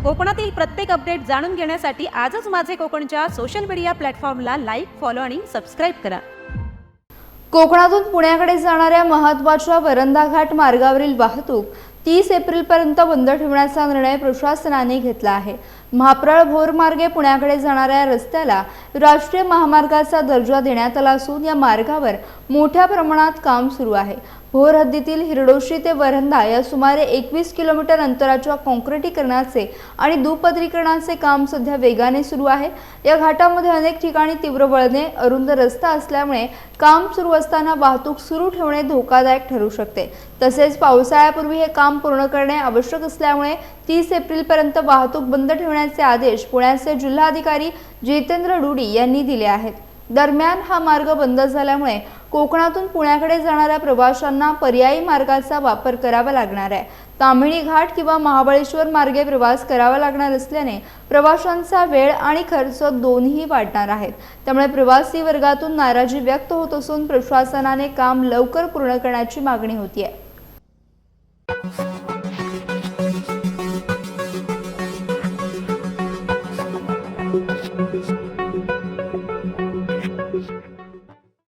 कोकणातील प्रत्येक अपडेट जाणून घेण्यासाठी आजच माझे कोकणच्या सोशल मीडिया प्लॅटफॉर्मला लाईक, फॉलो आणि सबस्क्राईब करा। कोकणातून पुण्याकडे जाणाऱ्या महत्त्वाच्या वरंधा घाट मार्गावरील वाहतूक 30 एप्रिलपर्यंत बंद ठेवण्याचा निर्णय प्रशासनाने घेतला आहे। महाप्रळ भोर मार्गे पुण्याकडे जाणाऱ्या रस्त्याला राष्ट्रीय महामार्गाचा दर्जा देण्यात आला असून या मार्गावर मोठ्या प्रमाणात काम सुरू आहे। भोर हद्दीतील हिरडोशी ते वरंधा या सुमारे 21 किलोमीटर अंतराच्या काँक्रिटीकरणाचे आणि दुपदरीकरणाचे काम सध्या वेगाने सुरू आहे। या घाटामध्ये अनेक ठिकाणी तीव्र वळणे, अरुंद रस्ता असल्यामुळे काम सुरू असताना वाहतूक सुरू ठेवणे धोकादायक ठरू शकते। तसेच पावसाळ्यापूर्वी हे काम पूर्ण करणे आवश्यक असल्यामुळे 30 एप्रिलपर्यंत वाहतूक बंद ठेवण्याचे आदेश पुण्याचे जिल्हाधिकारी जितेंद्र डुडी यांनी दिले आहेत। दरम्यान हा मार्ग बंद झाल्यामुळे कोकणातून पुण्याकडे जाणाऱ्या प्रवाशांना पर्यायी मार्गाचा वापर करावा लागणार आहे। ताम्हिणी घाट किंवा महाबळेश्वर मार्गे प्रवास करावा लागणार असल्याने प्रवाशांचा वेळ आणि खर्च दोन्ही वाढणार आहेत। त्यामुळे प्रवासी वर्गातून नाराजी व्यक्त होत असून प्रशासनाने काम लवकर पूर्ण करण्याची मागणी होती आहे।